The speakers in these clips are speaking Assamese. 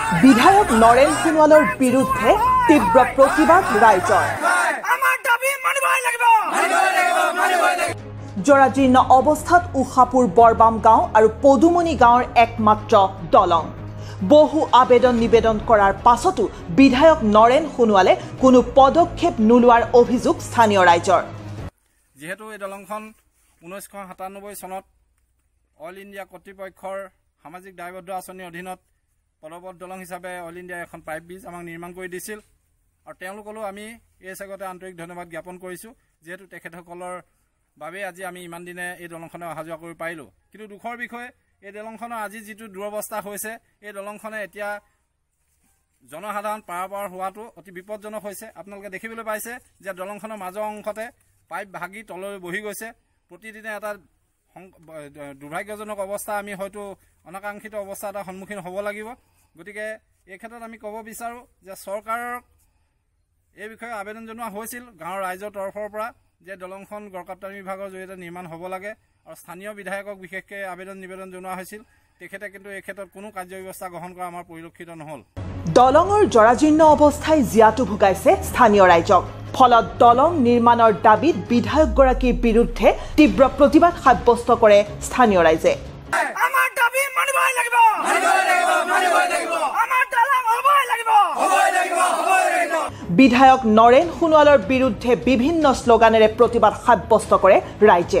বিধায়ক নৰেন সোণোৱালৰ বিৰুদ্ধে তীব্ৰ প্ৰতিবাদ ৰাইজৰ। জৰাজীৰ্ণ অৱস্থাত উষাপুৰ বৰবাম গাঁও আৰু পদুমণি গাঁৱৰ একমাত্ৰ দলং। বহু আবেদন নিবেদন কৰাৰ পাছতো বিধায়ক নৰেন সোণোৱালে কোনো পদক্ষেপ নোলোৱাৰ অভিযোগ স্থানীয় ৰাইজৰ। যেহেতু এই দলংখন 1997 চনত অল ইণ্ডিয়া কৰ্তৃপক্ষৰ সামাজিক দায়বদ্ধ আঁচনিৰ অধীনত পদবদ্ধ দলং হিচাপে অল ইণ্ডিয়া এখন পাইপ ব্ৰিজ আমাক নিৰ্মাণ কৰি দিছিল আৰু তেওঁলোকলৈও আমি এই চেগতে আন্তৰিক ধন্যবাদ জ্ঞাপন কৰিছোঁ। যিহেতু তেখেতসকলৰ বাবে আজি আমি ইমান দিনে এই দলংখনে অহা যোৱা কৰি পাৰিলোঁ। কিন্তু দুখৰ বিষয়ে এই দলংখনৰ আজি যিটো দুৰৱস্থা হৈছে, এই দলংখনে এতিয়া জনসাধাৰণ পাৰাপাৰ হোৱাটো অতি বিপদজনক হৈছে। আপোনালোকে দেখিবলৈ পাইছে যে দলংখনৰ মাজৰ অংশতে পাইপ ভাগি তললৈ বহি গৈছে। প্ৰতিদিনে এটা দুৰ্ভাগ্যজনক অৱস্থা আমি হয়তো অনাকাংক্ষিত অৱস্থা এটা সন্মুখীন হ'ব লাগিব। গতিকে এই ক্ষেত্ৰত আমি ক'ব বিচাৰোঁ যে চৰকাৰক এই বিষয়ে আবেদন জনোৱা হৈছিল গাঁৱৰ ৰাইজৰ তৰফৰ পৰা যে দলংখন গড়কাপ্তানি বিভাগৰ জৰিয়তে নিৰ্মাণ হ'ব লাগে আৰু স্থানীয় বিধায়কক বিশেষকৈ আবেদন নিবেদন জনোৱা হৈছিল। তেখেতে কিন্তু এই ক্ষেত্ৰত কোনো কাৰ্যব্যৱস্থা গ্ৰহণ কৰা আমাৰ পৰিলক্ষিত নহ'ল। দলঙৰ জৰাজীৰ্ণ অৱস্থাই জিয়াটো ভুগাইছে স্থানীয় ৰাইজক। ফলত দলং নিৰ্মাণৰ দাবীত বিধায়কগৰাকীৰ বিৰুদ্ধে তীব্ৰ প্ৰতিবাদ সাব্যস্ত কৰে স্থানীয় ৰাইজে। বিধায়ক নৰেন সোণোৱালৰ বিৰুদ্ধে বিভিন্ন শ্লোগানেৰে প্ৰতিবাদ সাব্যস্ত কৰে ৰাইজে।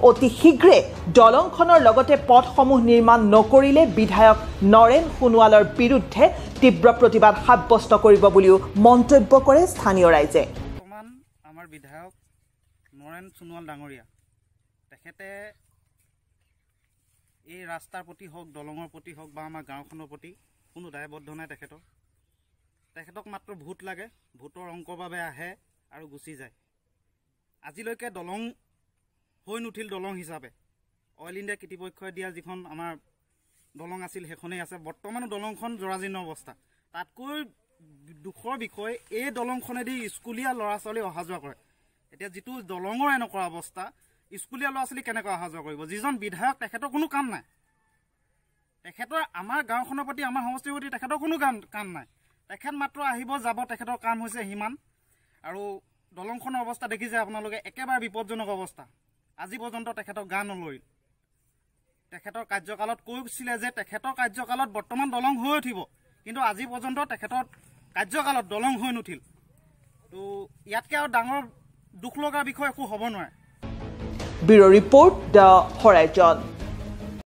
অতি শীঘ্ৰে দলংখনৰ লগতে পথসমূহ নিৰ্মাণ নকৰিলে বিধায়ক নৰেন সোণোৱালৰ বিৰুদ্ধে তীব্ৰ প্ৰতিবাদ সাব্যস্ত কৰিব বুলিও মন্তব্য কৰে স্থানীয় ৰাইজে। বৰ্তমান আমাৰ বিধায়ক নৰেন সোণোৱাল ডাঙৰীয়া তেখেতে এই ৰাস্তাৰ প্ৰতি হওক, দলঙৰ প্ৰতি হওক বা আমাৰ গাঁওখনৰ প্ৰতি কোনো দায়বদ্ধ নাই তেখেতক মাত্ৰ ভোট লাগে, ভোটৰ অংকৰ বাবে আহে আৰু গুচি যায়। আজিলৈকে দলং হৈ নুঠিল দলং হিচাপে। অইল ইণ্ডিয়া কৰ্তৃপক্ষই দিয়া যিখন আমাৰ দলং আছিল সেইখনেই আছে। বৰ্তমানো দলংখন জৰাজীৰ্ণ অৱস্থা। তাতকৈ দুখৰ বিষয় এই দলংখনেদি স্কুলীয়া ল'ৰা ছোৱালী অহা যোৱা কৰে। এতিয়া যিটো দলঙৰ এনেকুৱা অৱস্থা, স্কুলীয়া ল'ৰা ছোৱালী কেনেকৈ অহা যোৱা কৰিব? যিজন বিধায়ক তেখেতৰ কোনো কাম নাই, তেখেতৰ আমাৰ গাঁওখনৰ প্ৰতি, আমাৰ সমষ্টিৰ প্ৰতি তেখেতৰ কোনো কাম নাই। তেখেত মাত্ৰ আহিব যাব, তেখেতৰ কাম হৈছে সিমান। আৰু দলংখনৰ অৱস্থা দেখিছে আপোনালোকে, একেবাৰে বিপদজনক অৱস্থা। আজি পৰ্যন্ত তেখেতৰ গা নলৰিল। তেখেতৰ কাৰ্যকালত কৈছিলে যে তেখেতৰ কাৰ্যকালত বৰ্তমান দলং হৈ উঠিব, কিন্তু আজি পৰ্যন্ত তেখেতৰ কাৰ্যকালত দলং হৈ নুঠিল। তো ইয়াতকৈ আৰু ডাঙৰ দুখ লগাৰ বিষয় একো হ'ব নোৱাৰে। Bureau report, the horizon.